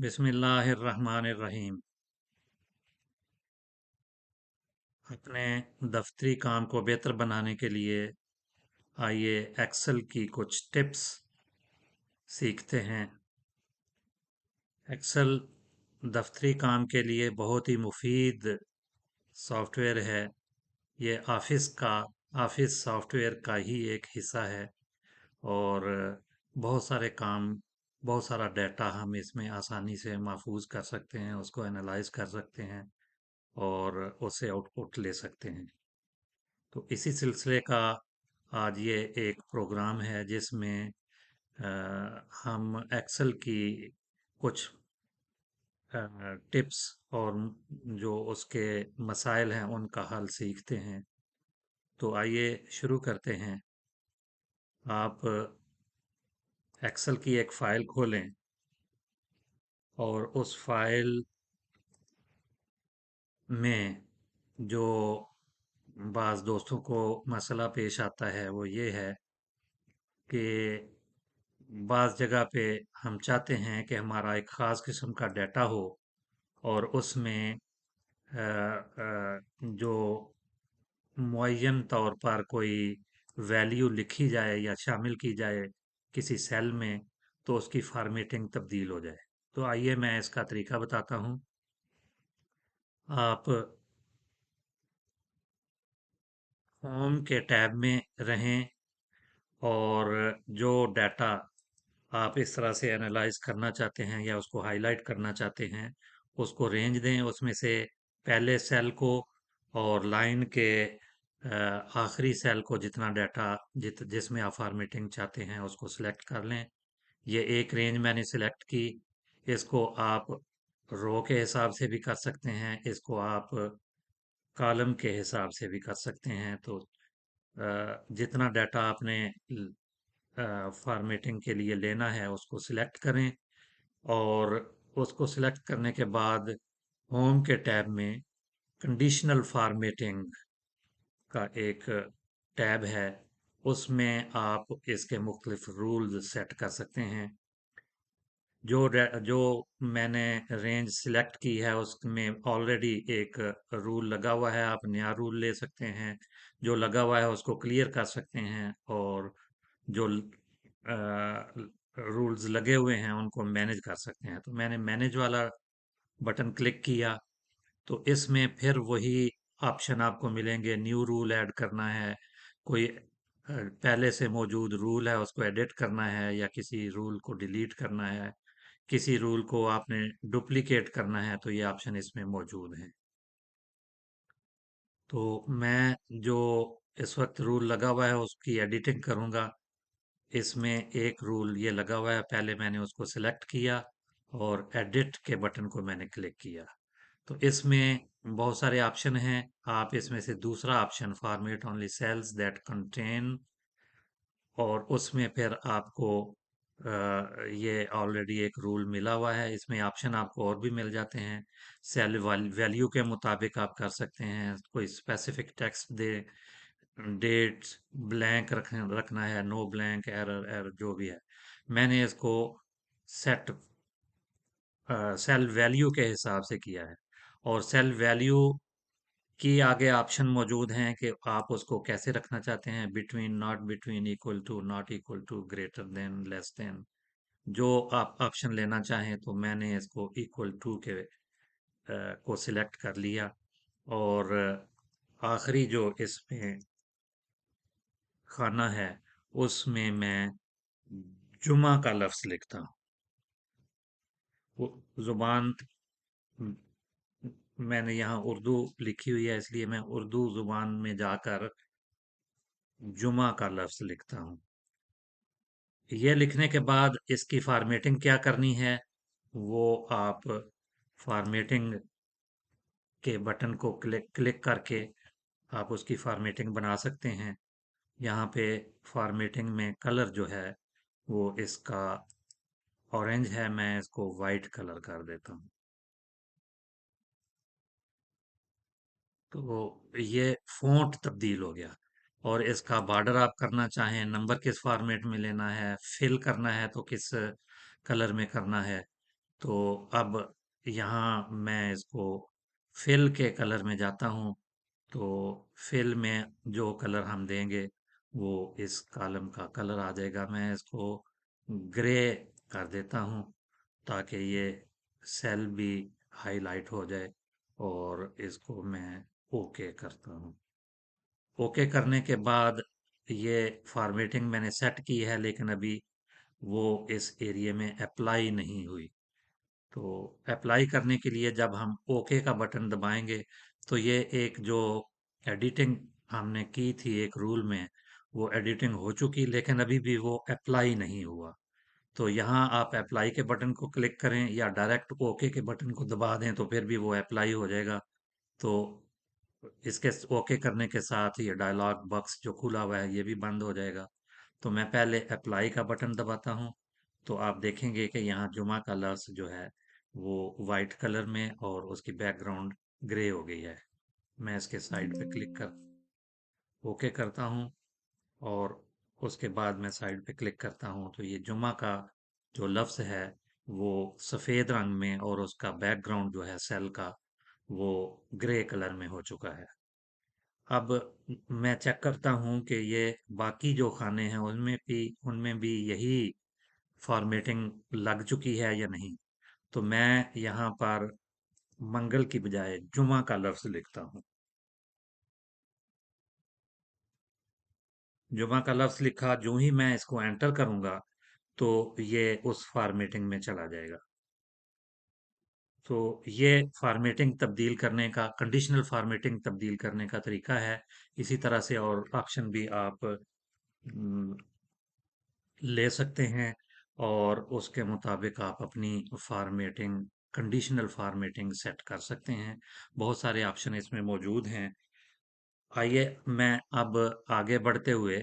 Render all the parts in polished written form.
बिस्मिल्लाहिर्रहमानिर्रहीम। अपने दफ्तरी काम को बेहतर बनाने के लिए आइए एक्सेल की कुछ टिप्स सीखते हैं। एक्सेल दफ्तरी काम के लिए बहुत ही मुफीद सॉफ्टवेयर है। ये ऑफिस सॉफ्टवेयर का ही एक हिस्सा है और बहुत सारे काम, बहुत सारा डाटा हम इसमें आसानी से महफूज कर सकते हैं, उसको एनालाइज कर सकते हैं और उससे आउटपुट ले सकते हैं। तो इसी सिलसिले का आज ये एक प्रोग्राम है जिसमें हम एक्सेल की कुछ टिप्स और जो उसके मसाइल हैं उनका हल सीखते हैं। तो आइए शुरू करते हैं। आप एक्सेल की एक फ़ाइल खोलें और उस फाइल में जो बाज़ दोस्तों को मसला पेश आता है वो ये है कि बाज़ जगह पे हम चाहते हैं कि हमारा एक ख़ास किस्म का डाटा हो और उसमें जो मुअय्यन तौर पर कोई वैल्यू लिखी जाए या शामिल की जाए किसी सेल में, तो उसकी फॉर्मेटिंग तब्दील हो जाए। तो आइए मैं इसका तरीका बताता हूँ। आप होम के टैब में रहें और जो डाटा आप इस तरह से एनालाइज करना चाहते हैं या उसको हाईलाइट करना चाहते हैं, उसको रेंज दें। उसमें से पहले सेल को और लाइन के आखिरी सेल को जितना डाटा जिसमें आप फॉर्मेटिंग चाहते हैं उसको सिलेक्ट कर लें। ये एक रेंज मैंने सिलेक्ट की। इसको आप रो के हिसाब से भी कर सकते हैं, इसको आप कॉलम के हिसाब से भी कर सकते हैं। तो जितना डाटा आपने फॉर्मेटिंग के लिए लेना है उसको सिलेक्ट करें और उसको सिलेक्ट करने के बाद होम के टैब में कंडीशनल फॉर्मेटिंग का एक टैब है, उसमें आप इसके मुख्तलिफ रूल्स सेट कर सकते हैं। जो मैंने रेंज सिलेक्ट की है उसमें ऑलरेडी एक रूल लगा हुआ है, आप नया रूल ले सकते हैं। जो लगा हुआ है उसको क्लियर कर सकते हैं और जो रूल्स लगे हुए हैं उनको मैनेज कर सकते हैं। तो मैंने मैनेज वाला बटन क्लिक किया तो इसमें फिर वही ऑप्शन आपको मिलेंगे। न्यू रूल ऐड करना है, कोई पहले से मौजूद रूल है उसको एडिट करना है या किसी रूल को डिलीट करना है, किसी रूल को आपने डुप्लीकेट करना है, तो ये ऑप्शन इसमें मौजूद हैं। तो मैं जो इस वक्त रूल लगा हुआ है उसकी एडिटिंग करूँगा। इसमें एक रूल ये लगा हुआ है, पहले मैंने उसको सिलेक्ट किया और एडिट के बटन को मैंने क्लिक किया। तो इसमें बहुत सारे ऑप्शन हैं। आप इसमें से दूसरा option format only cells that contain, और उसमें फिर आपको ये ऑलरेडी एक रूल मिला हुआ है। इसमें ऑप्शन आपको और भी मिल जाते हैं। सेल वैल्यू के मुताबिक आप कर सकते हैं, कोई स्पेसिफिक टेक्स्ट दे, डेट्स ब्लैंक रखना है, नो ब्लैंक, एरर एरर जो भी है। मैंने इसको सेट सेल वैल्यू के हिसाब से किया है और सेल वैल्यू की आगे ऑप्शन मौजूद हैं कि आप उसको कैसे रखना चाहते हैं, between, not between, equal to, not equal to, greater than, less than. जो आप ऑप्शन लेना चाहें, तो मैंने इसको इक्वल टू के को सिलेक्ट कर लिया और आखिरी जो इसमें खाना है उसमें मैं जुमा का लफ्ज लिखता हूँ। वो जुबान मैंने यहाँ उर्दू लिखी हुई है इसलिए मैं उर्दू जुबान में जाकर जुमा का लफ्ज लिखता हूँ। ये लिखने के बाद इसकी फॉर्मेटिंग क्या करनी है, वो आप फॉर्मेटिंग के बटन को क्लिक क्लिक करके आप उसकी फॉर्मेटिंग बना सकते हैं। यहाँ पे फॉर्मेटिंग में कलर जो है वो इसका ऑरेंज है, मैं इसको वाइट कलर कर देता हूँ। तो ये फ़ॉन्ट तब्दील हो गया। और इसका बॉर्डर आप करना चाहें, नंबर किस फॉर्मेट में लेना है, फिल करना है तो किस कलर में करना है, तो अब यहाँ मैं इसको फिल के कलर में जाता हूँ। तो फिल में जो कलर हम देंगे वो इस कॉलम का कलर आ जाएगा। मैं इसको ग्रे कर देता हूँ ताकि ये सेल भी हाईलाइट हो जाए, और इसको मैं ओके करता हूँ। ओके करने के बाद ये फॉर्मेटिंग मैंने सेट की है, लेकिन अभी वो इस एरिया में अप्लाई नहीं हुई। तो अप्लाई करने के लिए जब हम ओके का बटन दबाएंगे तो ये एक जो एडिटिंग हमने की थी एक रूल में, वो एडिटिंग हो चुकी, लेकिन अभी भी वो अप्लाई नहीं हुआ। तो यहाँ आप अप्लाई के बटन को क्लिक करें या डायरेक्ट ओके के बटन को दबा दें तो फिर भी वो अप्लाई हो जाएगा। तो इसके ओके करने के साथ ये डायलॉग बॉक्स जो खुला हुआ है ये भी बंद हो जाएगा। तो मैं पहले अप्लाई का बटन दबाता हूँ। तो आप देखेंगे कि यहाँ जुमा का लफ्ज़ जो है वो वाइट कलर में और उसकी बैकग्राउंड ग्रे हो गई है। मैं इसके साइड पे क्लिक कर ओके करता हूँ, और उसके बाद मैं साइड पे क्लिक करता हूँ तो ये जुमा का जो लफ्ज़ है वो सफ़ेद रंग में, और उसका बैकग्राउंड जो है सेल का वो ग्रे कलर में हो चुका है। अब मैं चेक करता हूँ कि ये बाकी जो खाने हैं उनमें भी यही फॉर्मेटिंग लग चुकी है या नहीं। तो मैं यहाँ पर मंगल की बजाय जुमा का लफ्ज़ लिखता हूँ। जुमा का लफ्ज़ लिखा, जो ही मैं इसको एंटर करूँगा तो ये उस फॉर्मेटिंग में चला जाएगा। तो ये फॉर्मेटिंग तब्दील करने का, कंडीशनल फॉर्मेटिंग तब्दील करने का तरीका है। इसी तरह से और ऑप्शन भी आप ले सकते हैं, और उसके मुताबिक आप अपनी फॉर्मेटिंग, कंडीशनल फॉर्मेटिंग सेट कर सकते हैं। बहुत सारे ऑप्शन इसमें मौजूद हैं। आइए मैं अब आगे बढ़ते हुए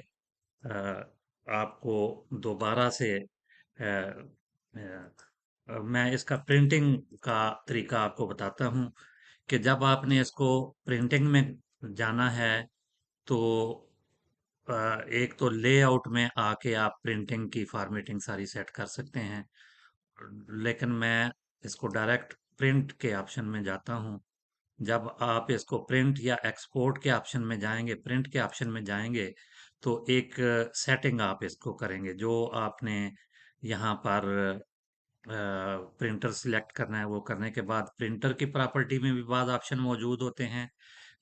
आपको दोबारा से मैं इसका प्रिंटिंग का तरीका आपको बताता हूँ कि जब आपने इसको प्रिंटिंग में जाना है तो एक तो लेआउट में आके आप प्रिंटिंग की फॉर्मेटिंग सारी सेट कर सकते हैं, लेकिन मैं इसको डायरेक्ट प्रिंट के ऑप्शन में जाता हूँ। जब आप इसको प्रिंट या एक्सपोर्ट के ऑप्शन में जाएंगे, प्रिंट के ऑप्शन में जाएंगे तो एक सेटिंग आप इसको करेंगे जो आपने यहाँ पर प्रिंटर सिलेक्ट करना है। वो करने के बाद प्रिंटर की प्रॉपर्टी में भी बाद ऑप्शन मौजूद होते हैं,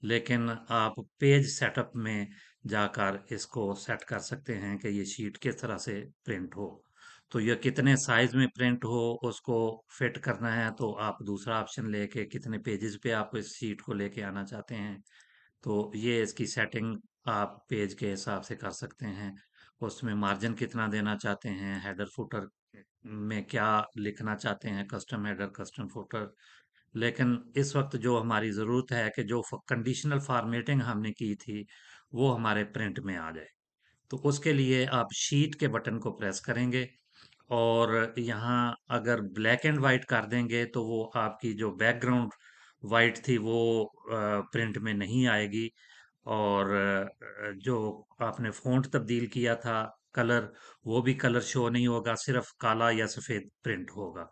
लेकिन आप पेज सेटअप में जाकर इसको सेट कर सकते हैं कि ये शीट किस तरह से प्रिंट हो। तो ये कितने साइज में प्रिंट हो उसको फिट करना है, तो आप दूसरा ऑप्शन लेके कितने पेजेस पे आप इस शीट को लेके आना चाहते हैं, तो ये इसकी सेटिंग आप पेज के हिसाब से कर सकते हैं। उसमें मार्जिन कितना देना चाहते हैं, हेडर फुटर में क्या लिखना चाहते हैं, कस्टम हेडर कस्टम फुटर। लेकिन इस वक्त जो हमारी ज़रूरत है कि जो कंडीशनल फॉर्मेटिंग हमने की थी वो हमारे प्रिंट में आ जाए। तो उसके लिए आप शीट के बटन को प्रेस करेंगे, और यहाँ अगर ब्लैक एंड वाइट कर देंगे तो वो आपकी जो बैकग्राउंड वाइट थी वो प्रिंट में नहीं आएगी, और जो आपने फ़ॉन्ट तब्दील किया था कलर, वो भी कलर शो नहीं होगा, सिर्फ काला या सफ़ेद प्रिंट होगा।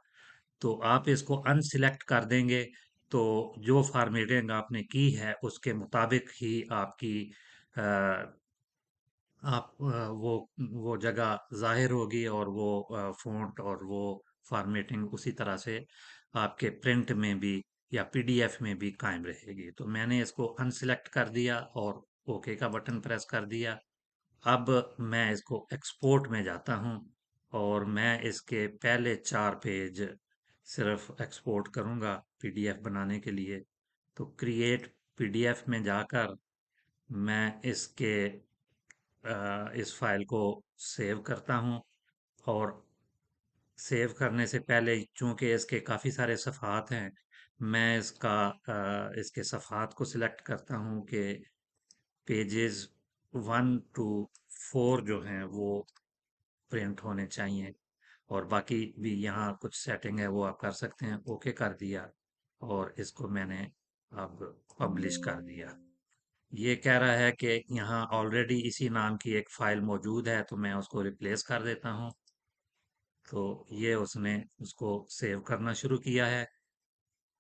तो आप इसको अनसिलेक्ट कर देंगे तो जो फॉर्मेटिंग आपने की है उसके मुताबिक ही आपकी अ, वो जगह जाहिर होगी, और वो फ़ॉन्ट और वो फॉर्मेटिंग उसी तरह से आपके प्रिंट में भी या पीडीएफ में भी कायम रहेगी। तो मैंने इसको अनसिलेक्ट कर दिया और ओके का बटन प्रेस कर दिया। अब मैं इसको एक्सपोर्ट में जाता हूँ, और मैं इसके पहले 4 पेज सिर्फ एक्सपोर्ट करूँगा पीडीएफ बनाने के लिए। तो क्रिएट पीडीएफ में जाकर मैं इस फाइल को सेव करता हूँ, और सेव करने से पहले चूंकि इसके काफ़ी सारे सफ़ात हैं, मैं इसके सफ़ात को सिलेक्ट करता हूँ कि पेजेस 1 to 4 जो हैं वो प्रिंट होने चाहिए, और बाकी भी यहाँ कुछ सेटिंग है वो आप कर सकते हैं। ओके कर दिया, और इसको मैंने अब पब्लिश कर दिया। ये कह रहा है कि यहाँ ऑलरेडी इसी नाम की एक फ़ाइल मौजूद है, तो मैं उसको रिप्लेस कर देता हूँ। तो ये उसने उसको सेव करना शुरू किया है।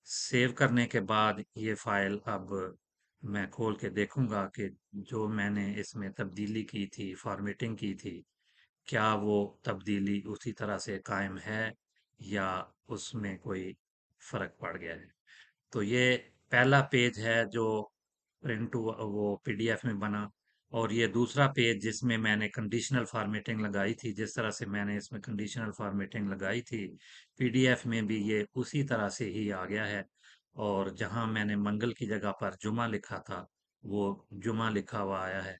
सेव करने के बाद ये फाइल अब मैं खोल के देखूंगा कि जो मैंने इसमें तब्दीली की थी, फॉर्मेटिंग की थी, क्या वो तब्दीली उसी तरह से कायम है या उसमें कोई फर्क पड़ गया है। तो ये पहला पेज है जो प्रिंट हुआ, वो पीडीएफ में बना। और ये दूसरा पेज जिसमें मैंने कंडीशनल फॉर्मेटिंग लगाई थी, जिस तरह से मैंने इसमें कंडीशनल फॉर्मेटिंग लगाई थी, पीडीएफ में भी ये उसी तरह से ही आ गया है। और जहां मैंने मंगल की जगह पर जुमा लिखा था, वो जुमा लिखा हुआ आया है।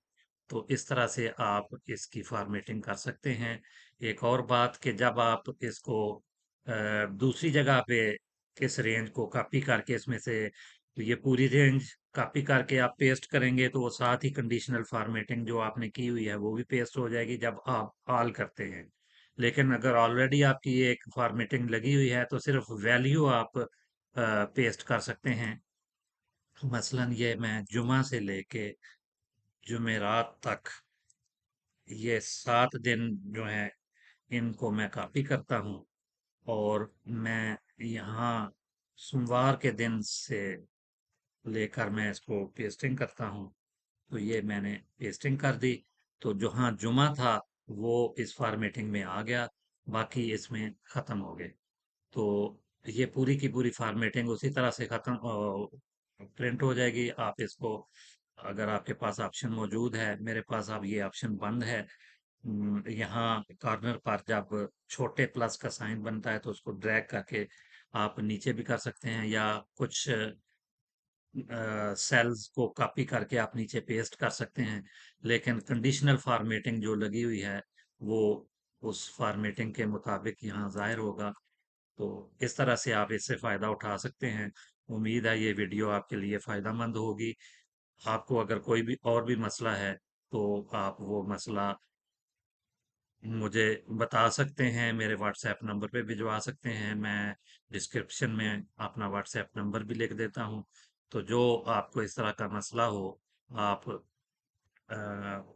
तो इस तरह से आप इसकी फॉर्मेटिंग कर सकते हैं। एक और बात कि जब आप इसको दूसरी जगह पे किस रेंज को कॉपी करके इसमें से ये पूरी रेंज कॉपी करके आप पेस्ट करेंगे, तो वो साथ ही कंडीशनल फॉर्मेटिंग जो आपने की हुई है वो भी पेस्ट हो जाएगी जब आप ऑल करते हैं। लेकिन अगर ऑलरेडी आपकी ये एक फॉर्मेटिंग लगी हुई है तो सिर्फ वैल्यू आप पेस्ट कर सकते हैं। मसलन ये मैं जुमा से लेके जुमेरात तक ये 7 दिन जो है इनको मैं कॉपी करता हूँ, और मैं यहाँ सोमवार के दिन से लेकर मैं इसको पेस्टिंग करता हूँ। तो ये मैंने पेस्टिंग कर दी। तो जहाँ जुमा था वो इस फॉर्मेटिंग में आ गया, बाकी इसमें खत्म हो गए। तो ये पूरी की पूरी फॉर्मेटिंग उसी तरह से खत्म प्रिंट हो जाएगी। आप इसको, अगर आपके पास ऑप्शन मौजूद है, मेरे पास अब ये ऑप्शन बंद है। यहाँ कॉर्नर पर जब छोटे प्लस का साइन बनता है तो उसको ड्रैग करके आप नीचे भी कर सकते हैं, या कुछ सेल्स को कॉपी करके आप नीचे पेस्ट कर सकते हैं। लेकिन कंडीशनल फॉर्मेटिंग जो लगी हुई है वो उस फॉर्मेटिंग के मुताबिक यहाँ जाहिर होगा। तो इस तरह से आप इससे फायदा उठा सकते हैं। उम्मीद है ये वीडियो आपके लिए फायदामंद होगी। आपको अगर कोई भी और भी मसला है तो आप वो मसला मुझे बता सकते हैं, मेरे व्हाट्सएप नंबर पे भिजवा सकते हैं। मैं डिस्क्रिप्शन में अपना व्हाट्सएप नंबर भी लिख देता हूँ। तो जो आपको इस तरह का मसला हो, आप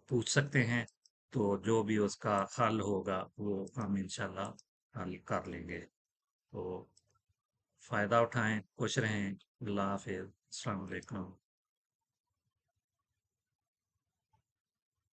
पूछ सकते हैं। तो जो भी उसका हल होगा वो हम इंशाल्लाह हल कर लेंगे। तो फायदा उठाएं, खुश रहें। अल्लाह हाफिज, अस्सलाम वालेकुम।